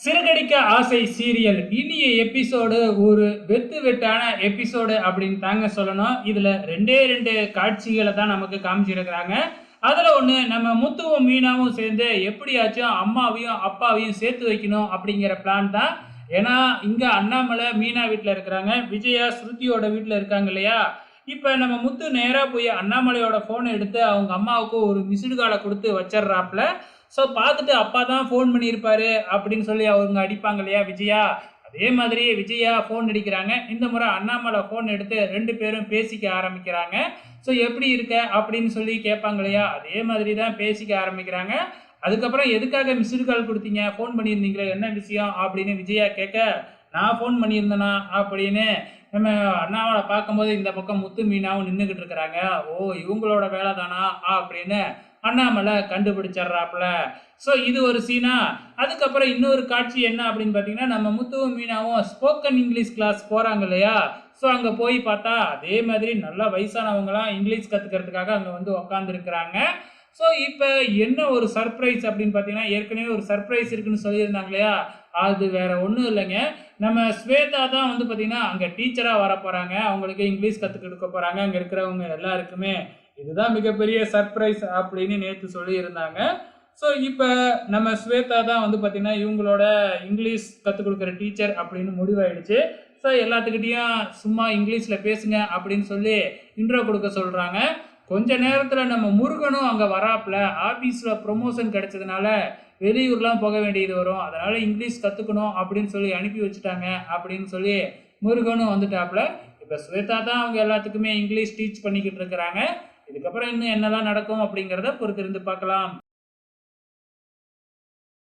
சிறகடிக்க ஆசை சீரியல் இனிய எபிசோடு ஒரு வெத்து வெட்டான எபிசோடு அப்படின்னு தாங்க சொல்லணும். இதுல ரெண்டே ரெண்டு காட்சிகளை தான் நமக்கு காமிச்சிருக்கிறாங்க. அதுல ஒண்ணு நம்ம முத்துவும் மீனாவும் சேர்ந்து எப்படியாச்சும் அம்மாவையும் அப்பாவையும் சேர்த்து வைக்கணும் அப்படிங்கிற பிளான் தான். ஏன்னா இங்க அண்ணாமலை மீனா வீட்டுல இருக்கிறாங்க, விஜயா ஸ்ருதியோட வீட்டுல இருக்காங்க இல்லையா. இப்ப நம்ம முத்து நேரா போய் அண்ணாமலையோட போனை எடுத்து அவங்க அம்மாவுக்கு ஒரு மிஸ்டு காலை கொடுத்து வச்சிடுறாப்புல. ஸோ பார்த்துட்டு அப்பா தான் ஃபோன் பண்ணியிருப்பாரு அப்படின்னு சொல்லி அவங்க அடிப்பாங்க இல்லையா விஜயா. அதே மாதிரி விஜயா ஃபோன் அடிக்கிறாங்க. இந்த முறை அண்ணாமலை ஃபோன் எடுத்து ரெண்டு பேரும் பேசிக்க ஆரம்பிக்கிறாங்க. ஸோ எப்படி இருக்க அப்படின்னு சொல்லி கேட்பாங்க இல்லையா, அதே மாதிரி தான் பேசிக்க ஆரம்பிக்கிறாங்க. அதுக்கப்புறம் எதுக்காக மிஸ்டு கால் கொடுத்தீங்க, ஃபோன் பண்ணியிருந்தீங்களே என்ன விஷயம் அப்படின்னு விஜயா கேட்க, நான் ஃபோன் பண்ணியிருந்தேனா அப்படின்னு நம்ம அண்ணாமலை பார்க்கும்போது இந்த பக்கம் முத்து மீனாவும் நின்றுக்கிட்டு இருக்கிறாங்க. ஓ இவங்களோட வேலை தானா அப்படின்னு அண்ணாமலை கண்டுபிடிச்சிட்றாப்புல. ஸோ இது ஒரு சீனா. அதுக்கப்புறம் இன்னொரு காட்சி என்ன அப்படின்னு பார்த்தீங்கன்னா, நம்ம முத்துவும் மீனாவும் ஸ்போக்கன் இங்கிலீஷ் கிளாஸ் போகிறாங்க இல்லையா. ஸோ அங்கே போய் பார்த்தா அதே மாதிரி நல்லா வயசானவங்களாம் இங்கிலீஷ் கற்றுக்கிறதுக்காக அங்கே வந்து உக்காந்துருக்குறாங்க. ஸோ இப்போ என்ன ஒரு சர்ப்ரைஸ் அப்படின்னு பார்த்தீங்கன்னா, ஏற்கனவே ஒரு சர்ப்ரைஸ் இருக்குன்னு சொல்லியிருந்தாங்க இல்லையா, அது வேற ஒன்றும் இல்லைங்க. நம்ம ஸ்வேதா தான் வந்து பார்த்தீங்கன்னா அங்கே டீச்சராக வர போகிறாங்க. அவங்களுக்கு இங்கிலீஷ் கற்றுக் கொடுக்க போகிறாங்க அங்கே இருக்கிறவங்க எல்லாருக்குமே. இதுதான் மிகப்பெரிய சர்ப்ரைஸ் அப்படின்னு நேற்று சொல்லியிருந்தாங்க. ஸோ இப்போ நம்ம ஸ்வேதா தான் வந்து பார்த்தீங்கன்னா இவங்களோட இங்கிலீஷ் கற்றுக் கொடுக்குற டீச்சர் அப்படின்னு முடிவாயிடுச்சு. ஸோ எல்லாத்துக்கிட்டையும் சும்மா இங்கிலீஷில் பேசுங்க அப்படின்னு சொல்லி இன்ட்ரோ கொடுக்க சொல்கிறாங்க. கொஞ்ச நேரத்தில் நம்ம முருகனும் அங்கே வராப்புல. ஆஃபீஸில் ப்ரொமோஷன் கிடைச்சதுனால வெளியூர்லாம் போக வேண்டியது வரும், அதனால் இங்கிலீஷ் கற்றுக்கணும் அப்படின்னு சொல்லி அனுப்பி வச்சுட்டாங்க அப்படின்னு சொல்லி முருகனும் வந்துட்டாப்புல. இப்போ ஸ்வேதா தான் அவங்க எல்லாத்துக்குமே இங்கிலீஷ் டீச் பண்ணிக்கிட்டு இருக்கிறாங்க. இதுக்கப்புறம் இன்னும் என்னெல்லாம் நடக்கும் அப்படிங்கிறத பொறுத்திருந்து பார்க்கலாம்.